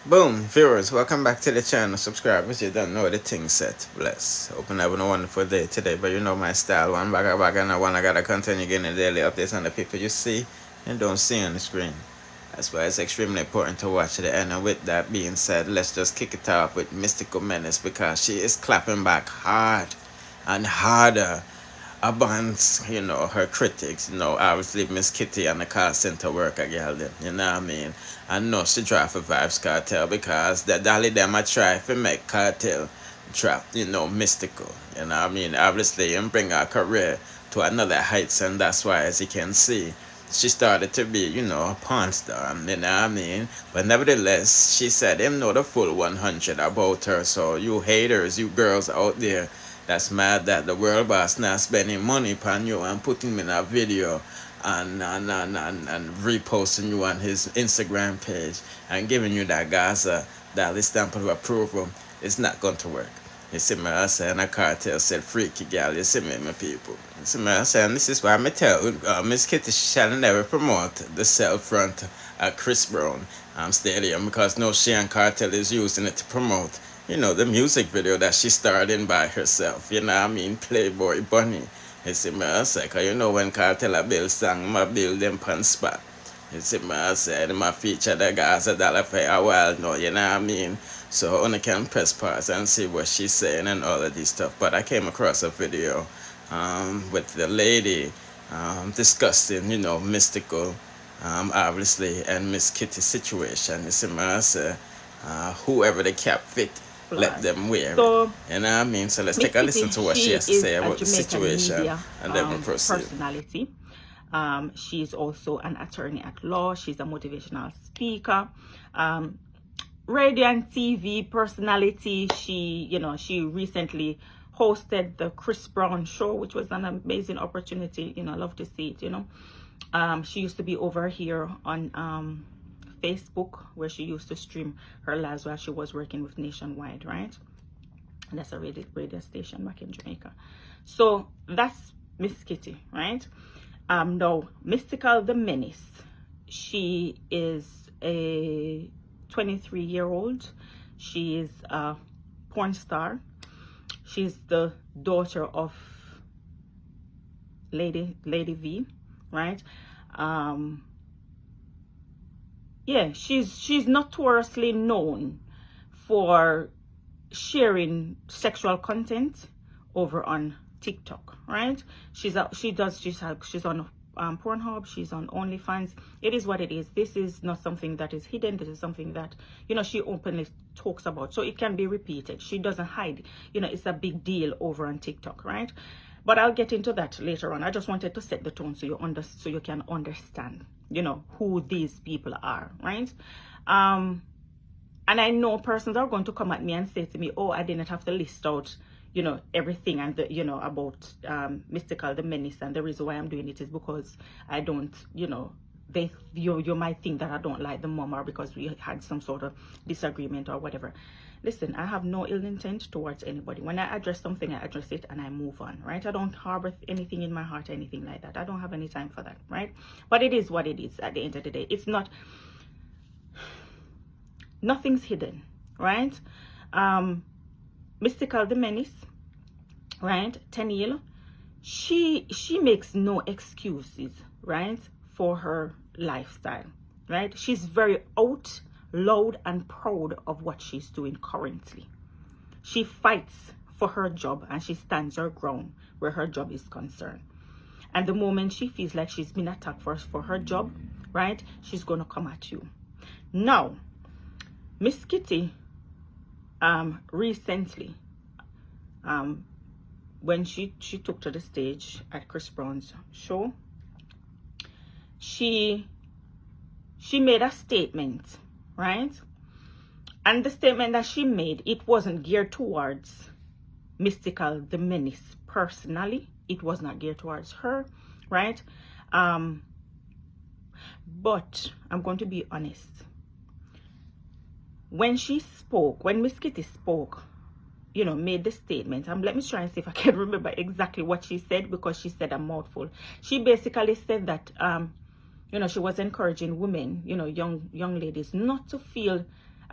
Boom, viewers, welcome back to the channel. Subscribe if you don't know the thing set. Bless. Hoping having a wonderful day today. But you know my style. One bag and I gotta continue getting daily updates on the people you see and don't see on the screen. That's why it's extremely important to watch the end. And with that being said, let's just kick it off with Mystikal Menace because she is clapping back hard and harder against, her critics. Obviously Miss Kitty and the call center worker girl them, you know what I mean? I know she try for Vybz Kartel because the dolly them I try for make Cartel trap, mystical. You know what I mean? Obviously and bring her career to another heights, and that's why, as you can see, she started to be, a porn star, you know what I mean? But nevertheless, she said him know the full 100 about her. So you haters, you girls out there that's mad that the world boss not spending money upon you and putting in a video and reposting you on his Instagram page and giving you that Gaza that stamp of approval, it's not going to work. You see me, I say, and a cartel said freaky gal, you see me, my people. You see me, I say, and this is why I tell Miss Kitty she shall never promote the cell front at Chris Brown stadium because no, she and Cartel is using it to promote, the music video that she starred in by herself. You know what I mean? Playboy Bunny. You see me, I say, cause when Cartel a build song, I build them pan spot. You see me, I said, my feature the Gaza dollar for a while now, you know what I mean? So I can press pause and see what she's saying and all of this stuff. But I came across a video with the lady discussing, mystical, obviously, and Miss Kitty's situation. You see me, I say, whoever the cap fit, let them wear it. So You know what I mean? So let's Miss take a listen Kitty, to what she she has to is say a about the Jamaican situation, media and then we'll proceed. personality. She's also an attorney at law. She's a motivational speaker. Radio and TV personality. She recently hosted the Chris Brown show, which was an amazing opportunity. I love to see it. She used to be over here on Facebook, where she used to stream her lives while she was working with Nationwide, right? And that's a radio station back in Jamaica. So that's Miss Kitty, right? Now Mystikal the Menace. She is a 23-year-old. She is a porn star. She's the daughter of Lady V, right? Yeah, she's notoriously known for sharing sexual content over on TikTok, right? She's on Pornhub, she's on OnlyFans. It is what it is. This is not something that is hidden. This is something that she openly talks about, so it can be repeated. She doesn't hide. It's a big deal over on TikTok, right? But I'll get into that later on. I just wanted to set the tone so you can understand who these people are, right? And I know persons are going to come at me and say to me, oh, I didn't have to list out everything and about Mystikal the Menace, and the reason why I'm doing it is because I don't you might think that I don't like the mom, or because we had some sort of disagreement or whatever. Listen, I have no ill intent towards anybody. When I address something, I address it and I move on, right? I don't harbor anything in my heart, anything like that. I don't have any time for that, right? But it is what it is at the end of the day. It's not, nothing's hidden, right? Mystikal the Menace, right? Tenille, she makes no excuses, right, for her lifestyle, right? She's very out loud and proud of what she's doing currently. She fights for her job and she stands her ground where her job is concerned. And the moment she feels like she's been attacked for her job, right, she's gonna come at you. Now, Miss Kitty, recently, when she took to the stage at Chris Brown's show, she made a statement, right? And the statement that she made, it wasn't geared towards Mystikal the Menace personally. It was not geared towards her, right? But I'm going to be honest. When she spoke, when Miss Kitty spoke, made the statement, let me try and see if I can remember exactly what she said, because she said a mouthful. She basically said that she was encouraging women, young ladies, not to feel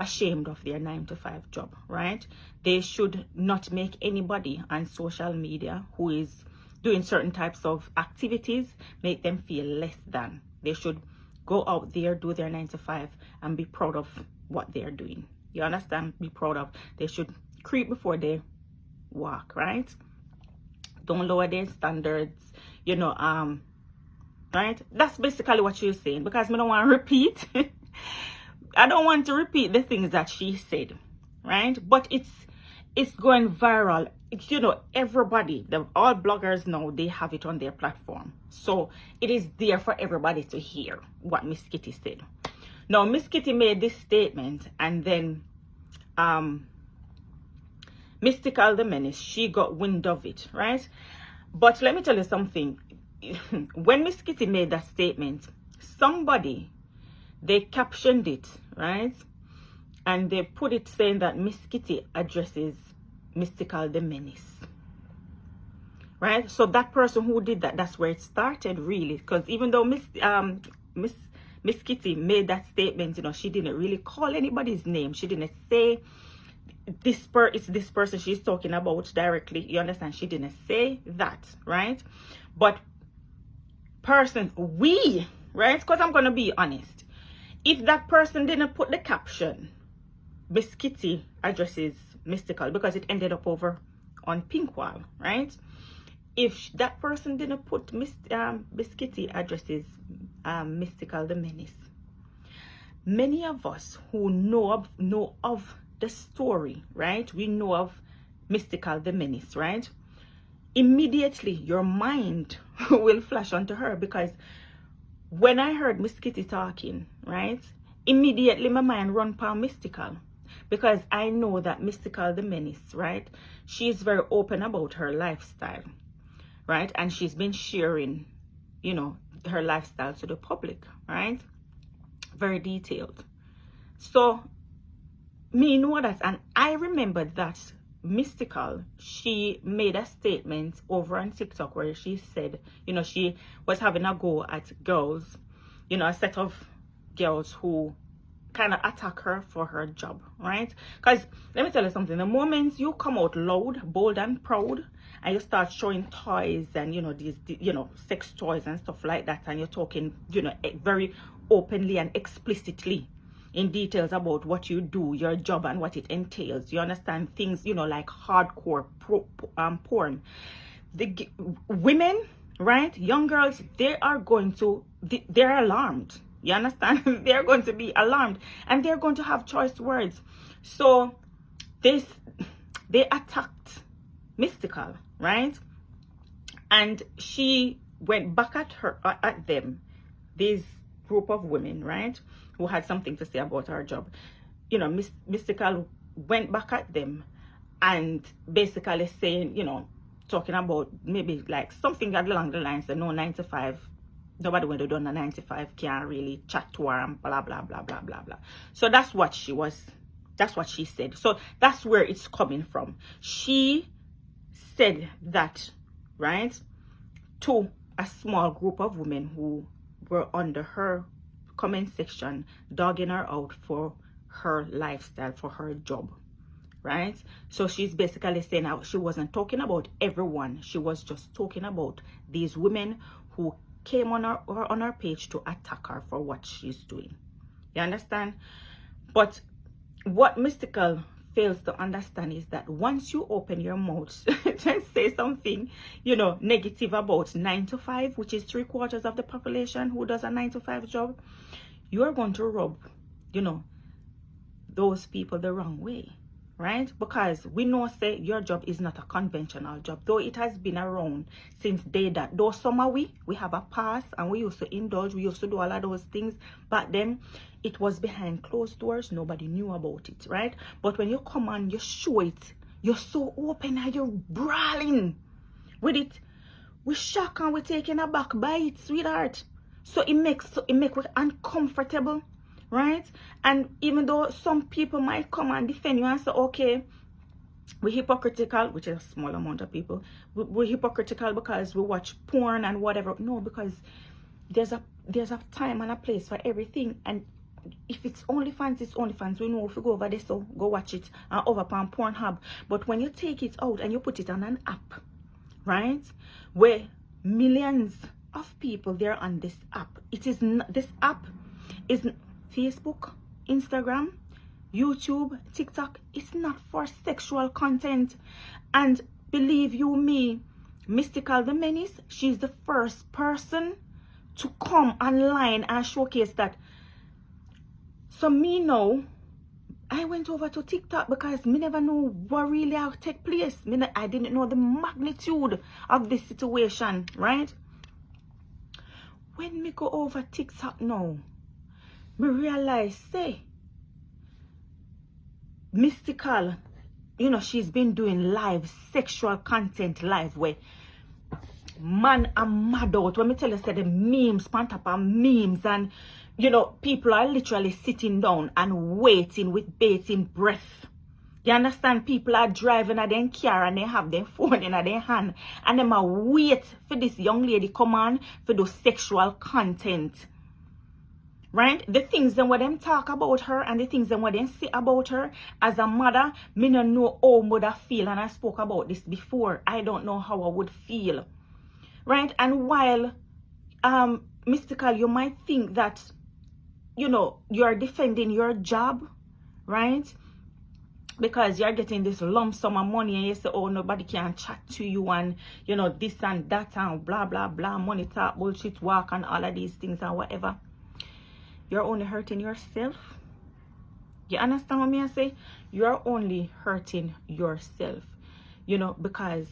ashamed of their 9-to-5 job, right? They should not make anybody on social media who is doing certain types of activities make them feel less than. They should go out there, do their 9-to-5, and be proud of what they're doing. You understand? Be proud of. They should creep before they walk, right? Don't lower their standards, you know, right? That's basically what she's saying, because I don't want to repeat. I don't want to repeat the things that she said, right? But it's going viral. You know, everybody, all bloggers now, they have it on their platform. So it is there for everybody to hear what Miss Kitty said. Now, Miss Kitty made this statement, and then Mystikal the Menace, she got wind of it, right? But let me tell you something. When Miss Kitty made that statement, somebody, they captioned it, right? And they put it saying that Miss Kitty addresses Mystikal the Menace, right? So that person who did that, that's where it started, really. Because even though Miss Kitty made that statement, you know, she didn't really call anybody's name. She didn't say it's this person she's talking about directly. You understand? She didn't say that, right? But right? Because I'm gonna be honest, if that person didn't put the caption, Miss Kitty addresses Mystikal, because it ended up over on Pinkwall, right? If that person didn't put Miss Kitty addresses Mystikal the Menace, many of us who know of the story, right? We know of Mystikal the Menace, right? Immediately your mind will flash onto her, because when I heard Miss Kitty talking, right, immediately my mind run past Mystikal, because I know that Mystikal the Menace, right, she's very open about her lifestyle, right? And she's been sharing, you know, her lifestyle to the public, right? Very detailed. So me know that, and I remember that Mystikal, she made a statement over on TikTok where she said, you know, she was having a go at girls, you know, a set of girls who kind of attack her for her job, right? Because let me tell you something, the moment you come out loud, bold and proud, and you start showing toys and, you know, these, you know, sex toys and stuff like that, and you're talking, you know, very openly and explicitly in details about what you do, your job, and what it entails. You understand? Things, you know, like hardcore porn. The women, right, young girls, they're alarmed. You understand? They're going to be alarmed, and they're going to have choice words. So they attacked Mystikal, right? And she went back at them, this group of women, right, who had something to say about her job. You know, Mystikal went back at them and basically saying, you know, talking about maybe like something along the lines that no 9-to-5, nobody when they done a 9-to-5 can't really chat to her and blah blah blah blah blah blah. So that's what she said. So that's where it's coming from. She said that, right, to a small group of women who were under her comment section, dogging her out for her lifestyle, for her job, right? So she's basically saying how she wasn't talking about everyone. She was just talking about these women who came on her page to attack her for what she's doing. You understand? But what Mystikal fails to understand is that once you open your mouth and say something, you know, negative about 9-to-5, which is 3/4 of the population who does a 9-to-5 job, you're going to rub, you know, those people the wrong way, right? Because we know, say, your job is not a conventional job, though it has been around since day that. Though some are we have a past, and we used to indulge, we used to do all of those things, but then it was behind closed doors. Nobody knew about it, right? But when you come on, you show it, you're so open and you're brawling with it. We shock and we're taken aback by it, sweetheart. So it makes it uncomfortable, right? And even though some people might come and defend you and say, okay, we're hypocritical, which is a small amount of people, we're hypocritical because we watch porn and whatever. No, because there's a time and a place for everything. And if it's OnlyFans, it's OnlyFans. We know if you go over there, so go watch it and over on Pornhub. But when you take it out and you put it on an app, right, where millions of people there on this app, it is not, this app is Facebook, Instagram, YouTube, TikTok. It's not for sexual content. And believe you me, Mystikal the Menace, she's the first person to come online and showcase that. So me now, I went over to TikTok because me never know what really take place. I didn't know the magnitude of this situation, right? When me go over TikTok now, me realize, say, Mystikal, you know, she's been doing live sexual content live where man I'm mad out. When me tell you, say the memes, pan top of memes, and you know, people are literally sitting down and waiting with bating breath. You understand? People are driving at their car and they have their phone in their hand and them are wait for this young lady come on for those sexual content. Right? The things then what them talk about her and the things then what them say about her as a mother, me no know how mother feel, and I spoke about this before. I don't know how I would feel. Right? And while Mystikal, you might think that, you know, you're defending your job, right? Because you're getting this lump sum of money and you say, oh, nobody can chat to you and, you know, this and that and blah, blah, blah, money talk, bullshit walk and all of these things and whatever. You're only hurting yourself. You understand what me I say? You're only hurting yourself, you know, because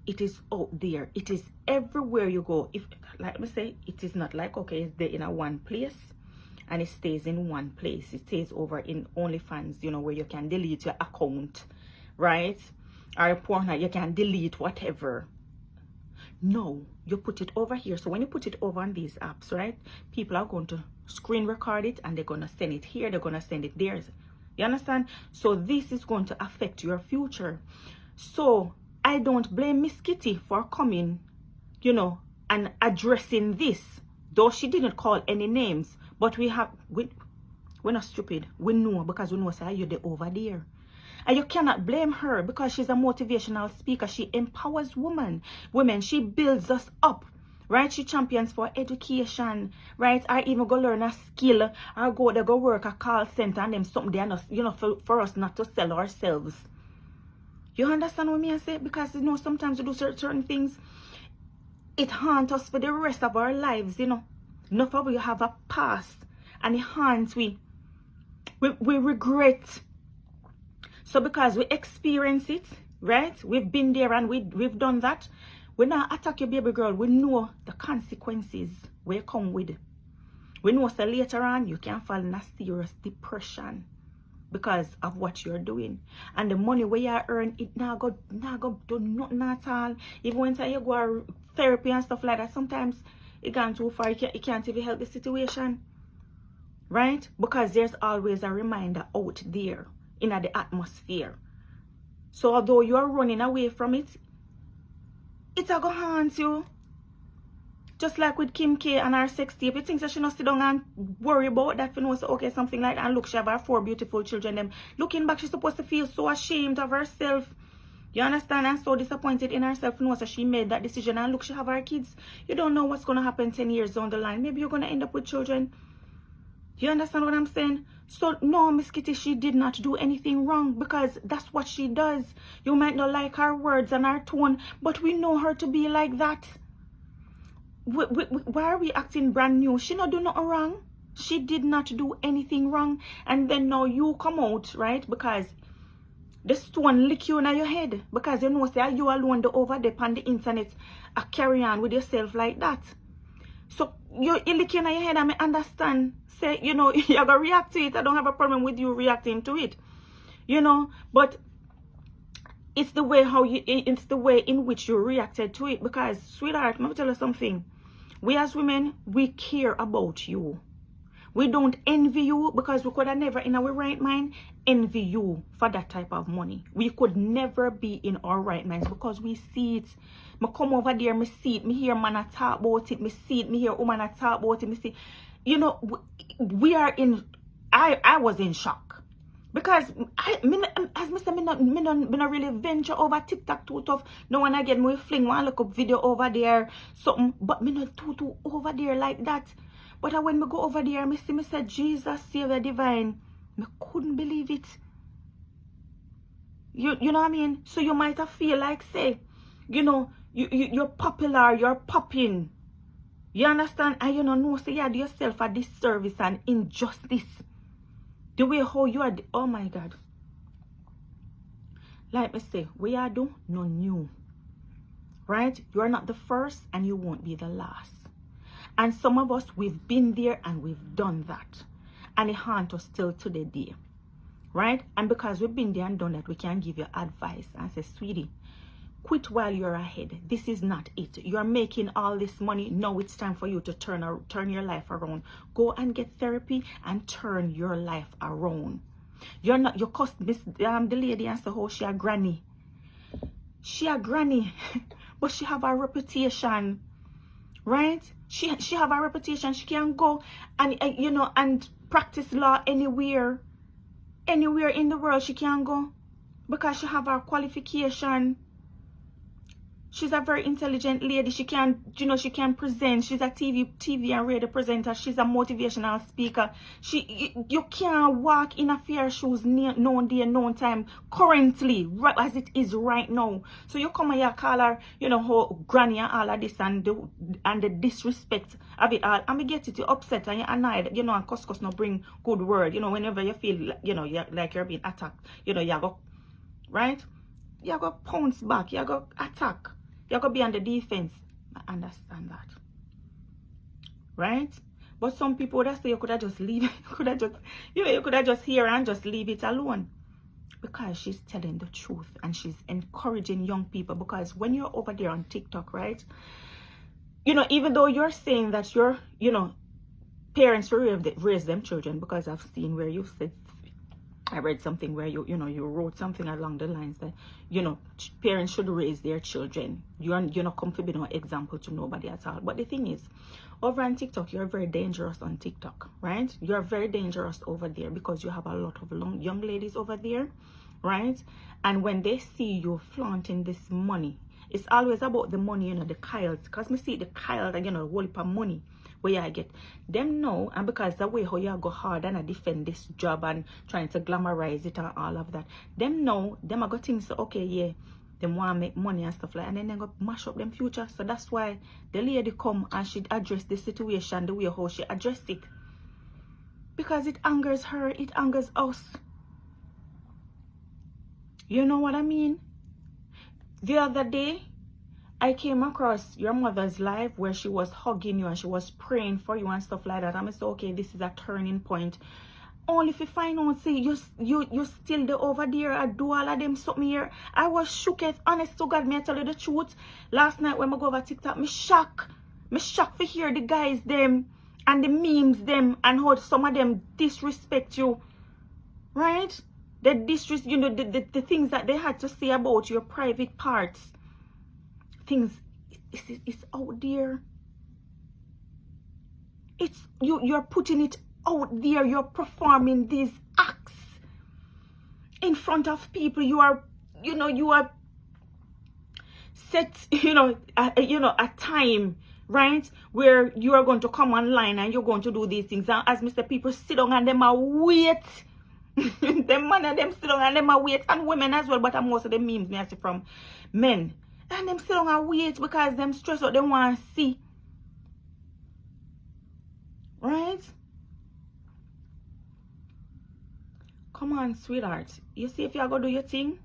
it is out there. It is everywhere you go. If, like me say, it is not like, okay, it's there in a one place and it stays in one place. It stays over in OnlyFans, you know, where you can delete your account, right? Or Pornhub, you can delete whatever. No, you put it over here. So when you put it over on these apps, right, people are going to screen record it and they're going to send it here, they're going to send it there. You understand? So this is going to affect your future. So I don't blame Miss Kitty for coming, you know, and addressing this, though she didn't call any names. But we're not stupid. We know, because we know, say, you're the over there. And you cannot blame her because she's a motivational speaker. She empowers women. She builds us up, right? She champions for education, right? I even go learn a skill. I go there, go work a call center and them something there, you know, for us not to sell ourselves. You understand what I say? Because, you know, sometimes we do certain things, it haunts us for the rest of our lives, you know. Enough of you have a past and it haunts we regret. So because we experience it, right? We've been there and we've done that. We not attack your baby girl. We know the consequences will come with. We know so later on you can fall in a serious depression because of what you're doing. And the money where you earn, it not go do nothing at all. Even when you go to therapy and stuff like that, sometimes it gone too far, it can't even help the situation, right? Because there's always a reminder out there in the atmosphere. So although you're running away from it, it's a go haunt you. Just like with Kim K and her sex tape, you think that she not sit down and worry about that, you know, so okay, something like that. And look, she have her 4 beautiful children. Them looking back, she's supposed to feel so ashamed of herself. You understand? And so disappointed in herself, you know, so she made that decision. And look, she have her kids. You don't know what's going to happen 10 years down the line. Maybe you're going to end up with children. You understand what I'm saying? So, no, Miss Kitty, she did not do anything wrong because that's what she does. You might not like her words and her tone, but we know her to be like that. Why are we acting brand new? She not do nothing wrong. She did not do anything wrong. And then now you come out, right? Because the stone lick you in your head. Because you know, say, you alone the over there on the internet carry on with yourself like that. So you lick you in your head and I understand. Say, you know, you're going to react to it. I don't have a problem with you reacting to it. You know, but it's the way it's the way in which you reacted to it. Because, sweetheart, let me tell you something. We as women, we care about you. We don't envy you because we could have never in our right mind envy you for that type of money. We could never be in our right minds because we see it. Me come over there, me see it, me hear man talk about it, me see it, me hear woman talk about it, me see. You know, we are in I was in shock. Because as Mr. Me not really venture over TikTok too tough. No one again we fling one look up video over there, something, but me not too over there like that. But when me go over there, me see me say Jesus Savior Divine, me couldn't believe it. You know what I mean? So you might have feel like say, you know, you're popular, you're popping. You understand? And you know say you do yourself a disservice and injustice. The way how you are, oh my God. Like me say, we are do no new. Right? You are not the first and you won't be the last. And some of us, we've been there and we've done that. And it haunts us still to the day. Right? And because we've been there and done that, we can give you advice and say, sweetie, quit while you're ahead. This is not it. You're making all this money. Now it's time for you to turn your life around. Go and get therapy and turn your life around. You're not, your cost the lady and say, oh, she a granny. She a granny, but she have a reputation, right? She have a reputation. She can go and you know, and practice law anywhere in the world she can go because she have her qualification. She's a very intelligent lady. She can, you know, she can present. She's a TV and radio presenter. She's a motivational speaker. You can't walk in a fair shoes no day, no time, currently, right as it is right now. So you come and you call her, you know, her granny and all of this and the disrespect of it all. And we get it, you upset and you're annoyed, you know, and cuss no bring good word. You know, whenever you feel, you know, like you're being attacked, you know, you go, right? You go pounce back, you go attack. You're going to be on the defense. I understand that. Right? But some people that say you could have just leave it. You could have just hear and just leave it alone. Because she's telling the truth and she's encouraging young people. Because when you're over there on TikTok, right? You know, even though you're saying that you're, you know, parents raise them children, because I've seen where you've said, I read something where you wrote something along the lines that, you know, parents should raise their children. You're not come to be no example to nobody at all. But the thing is, over on TikTok, you're very dangerous on TikTok, right? You're very dangerous over there because you have a lot of young ladies over there, right? And when they see you flaunting this money, it's always about the money, you know, the Kyles. Because me see the Kyles, you know, whole heap of money where I get them know, and because the way how you go hard and I defend this job and trying to glamorize it and all of that, them know, them are got things so okay, yeah, them want to make money and stuff like that, and then they go mash up them future. So that's why the lady come and she address the situation the way how she addressed it, because it angers her, it angers us. You know what I mean? The other day I came across your mother's live where she was hugging you and she was praying for you and stuff like that. I'm so okay, this is a turning point. Only if you find out, say you still the over there, I do all of them something here. I was shook, honest to God, me I tell you the truth. Last night when I go over TikTok, me shock to hear the guys them and the memes them and how some of them disrespect you, right? The disrespect, you know, the things that they had to say about your private parts. Things, it's out there. It's you're putting it out there. You're performing these acts in front of people. You are set, a time, right, where you are going to come online and you're going to do these things. And as Mr. People sit down and them are wait. Them man and them sit down and them are wait, and women as well. But most of the memes me I see from men. And them sit down and wait because them stress out, they want to see. Right? Come on, sweetheart. You see, if you're going to do your thing,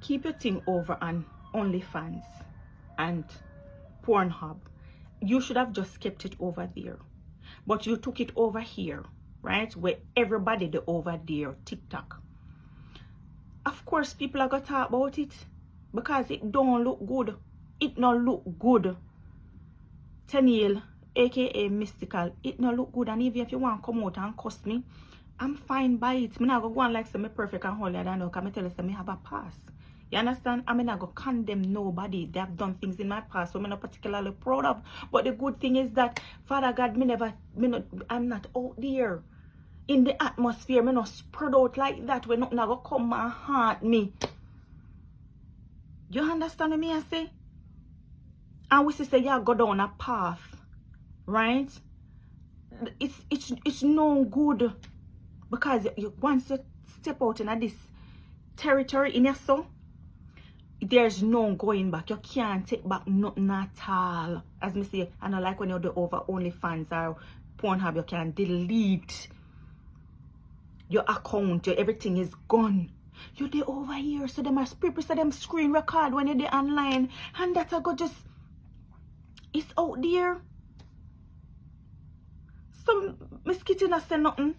keep your thing over on OnlyFans and Pornhub. You should have just kept it over there. But you took it over here, right? Where everybody the over there, TikTok. Of course, people are going to talk about it. Because it don't look good. It not look good. Tenille, aka Mystikal, it not look good. And even if you want to come out and cuss me, I'm fine by it. I'm not going to go on like say me perfect and holy. I don't know. Because I tell you, I have a past. You understand? I'm not going to condemn nobody. They have done things in my past so I'm not particularly proud of. But the good thing is that, Father God, I'm not out there. in the atmosphere. Me not spread out like that when nothing go come and haunt me. You understand what me I say? And we say you go down a path, right? It's no good, because once you step out in this territory in your soul, there's no going back. You can't take back nothing at all. As me say, I don't like when you do over OnlyFans or Pornhub, you can delete your account, everything is gone. You dey over here, so them as people say them screen record when you dey online, and that's a go just, it's out there. So Miss Kitty not say nothing.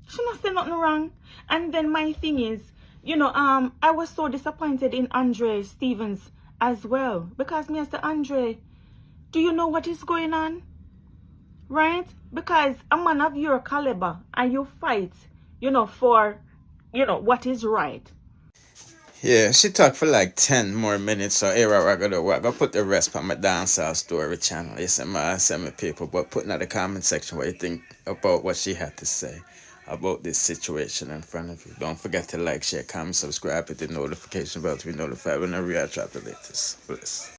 She not say nothing wrong. And then my thing is, you know, I was so disappointed in Andre Stevens as well, because me as the Andre, do you know what is going on? Right? Because a man of your caliber and you fight, you know, for, you know, what is right. Yeah, she talked for like 10 more minutes, so here we're gonna put the rest on my dancehall story channel. You send me people, but put in the comment section what you think about what she had to say about this situation in front of you. Don't forget to like, share, comment, subscribe, hit the notification bell to be notified when I drop the latest. Bless.